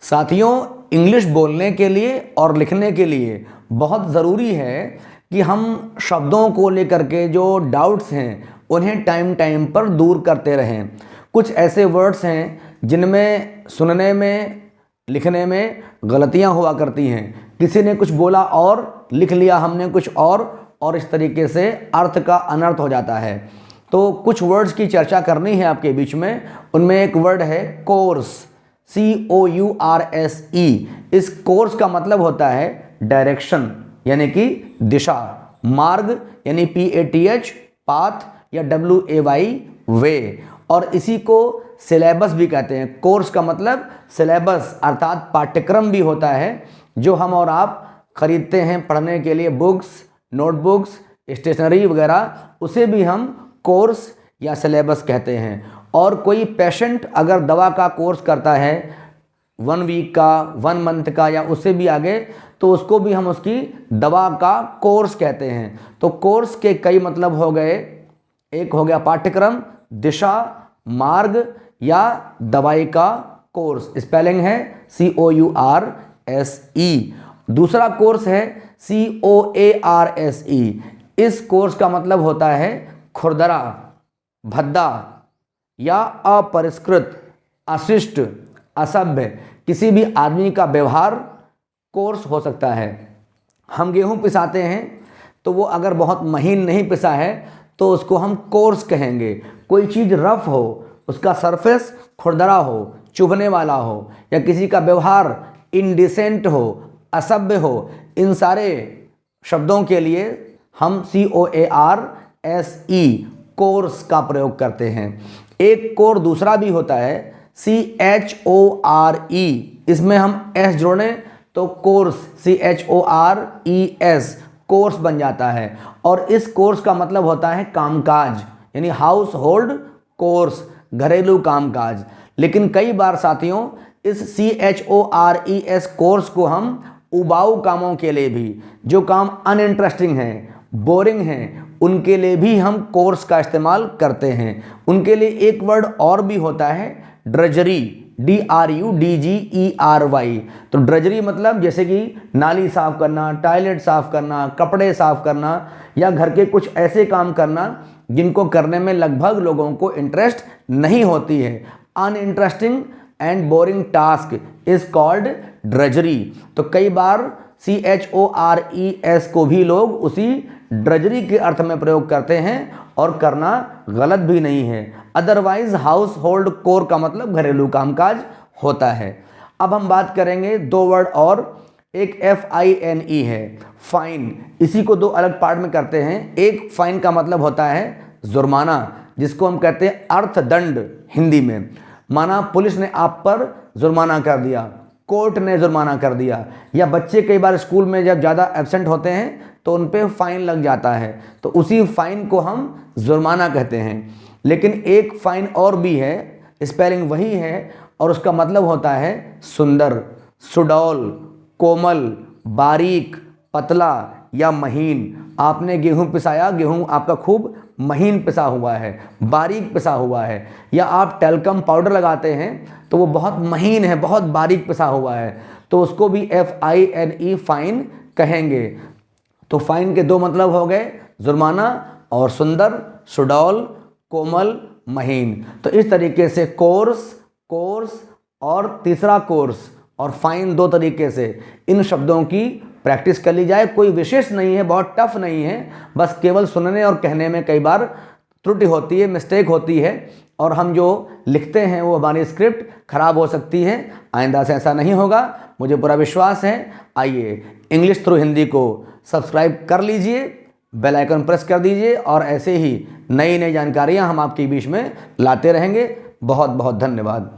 साथियों, इंग्लिश बोलने के लिए और लिखने के लिए बहुत ज़रूरी है कि हम शब्दों को लेकर के जो डाउट्स हैं उन्हें टाइम टाइम पर दूर करते रहें। कुछ ऐसे वर्ड्स हैं जिनमें सुनने में, लिखने में गलतियां हुआ करती हैं। किसी ने कुछ बोला और लिख लिया हमने कुछ और इस तरीके से अर्थ का अनर्थ हो जाता है। तो कुछ वर्ड्स की चर्चा करनी है आपके बीच में। उनमें एक वर्ड है कोर्स, COURSE। इस कोर्स का मतलब होता है डायरेक्शन यानी कि दिशा, मार्ग यानी PATH पाथ या WAY वे, और इसी को सिलेबस भी कहते हैं। कोर्स का मतलब सिलेबस अर्थात पाठ्यक्रम भी होता है जो हम और आप खरीदते हैं पढ़ने के लिए, बुक्स, नोटबुक्स, स्टेशनरी वगैरह, उसे भी हम कोर्स या सिलेबस कहते हैं। और कोई पेशेंट अगर दवा का कोर्स करता है 1 वीक का, 1 मंथ का या उससे भी आगे, तो उसको भी हम उसकी दवा का कोर्स कहते हैं। तो कोर्स के कई मतलब हो गए। एक हो गया पाठ्यक्रम, दिशा, मार्ग या दवाई का कोर्स। स्पेलिंग है COURSE। दूसरा कोर्स है COARSE। इस कोर्स का मतलब होता है खुरदरा, भद्दा या अपरिष्कृत, अशिष्ट, असभ्य। किसी भी आदमी का व्यवहार कोर्स हो सकता है। हम गेहूं पिसाते हैं तो वो अगर बहुत महीन नहीं पिसा है तो उसको हम कोर्स कहेंगे। कोई चीज़ रफ हो, उसका सरफेस खुरदरा हो, चुभने वाला हो, या किसी का व्यवहार इनडिसेंट हो, असभ्य हो, इन सारे शब्दों के लिए हम COARSE कोर्स का प्रयोग करते हैं। एक कोर दूसरा भी होता है CHORE। इसमें हम S जोड़ें तो कोर्स, CHORES कोर्स बन जाता है। और इस कोर्स का मतलब होता है कामकाज यानी हाउस होल्ड कोर्स, घरेलू कामकाज। लेकिन कई बार साथियों इस CHORES कोर्स को हम उबाऊ कामों के लिए भी, जो काम अनइंटरेस्टिंग हैं, बोरिंग हैं, उनके लिए भी हम कोर्स का इस्तेमाल करते हैं। उनके लिए एक वर्ड और भी होता है ड्रजरी, DRUDGERY। तो ड्रजरी मतलब जैसे कि नाली साफ करना, टॉयलेट साफ करना, कपड़े साफ करना या घर के कुछ ऐसे काम करना जिनको करने में लगभग लोगों को इंटरेस्ट नहीं होती है। Uninteresting and boring task is called drudgery. तो कई बार CHORES को भी लोग उसी ड्रजरी के अर्थ में प्रयोग करते हैं और करना गलत भी नहीं है। अदरवाइज हाउस होल्ड कोर का मतलब घरेलू कामकाज होता है। अब हम बात करेंगे दो वर्ड और। एक FINE है, फाइन। इसी को दो अलग पार्ट में करते हैं। एक फाइन का मतलब होता है जुर्माना, जिसको हम कहते हैं अर्थदंड हिंदी में। माना पुलिस ने आप पर जुर्माना कर दिया, कोर्ट ने जुर्माना कर दिया, या बच्चे कई बार स्कूल में जब ज़्यादा एब्सेंट होते हैं तो उन पे फाइन लग जाता है, तो उसी फाइन को हम जुर्माना कहते हैं। लेकिन एक फाइन और भी है, स्पेलिंग वही है और उसका मतलब होता है सुंदर, सुडौल, कोमल, बारीक, पतला या महीन। आपने गेहूं पिसाया, गेहूं आपका खूब महीन पिसा हुआ है, बारीक पिसा हुआ है। या आप टेल्कम पाउडर लगाते हैं तो वो बहुत महीन है, बहुत बारीक पिसा हुआ है, तो उसको भी FINE फाइन कहेंगे। तो फाइन के दो मतलब हो गए, जुर्माना और सुंदर, सुडौल, कोमल, महीन। तो इस तरीके से कोर्स और तीसरा कोर्स और फाइन, दो तरीके से इन शब्दों की प्रैक्टिस कर ली जाए। कोई विशेष नहीं है, बहुत टफ नहीं है, बस केवल सुनने और कहने में कई बार त्रुटि होती है, मिस्टेक होती है, और हम जो लिखते हैं वो हमारी स्क्रिप्ट खराब हो सकती है। आइंदा से ऐसा नहीं होगा, मुझे पूरा विश्वास है। आइए इंग्लिश थ्रू हिंदी को सब्सक्राइब कर लीजिए, बेल आइकन प्रेस कर दीजिए, और ऐसे ही नई नई जानकारियाँ हम आपके बीच में लाते रहेंगे। बहुत बहुत धन्यवाद।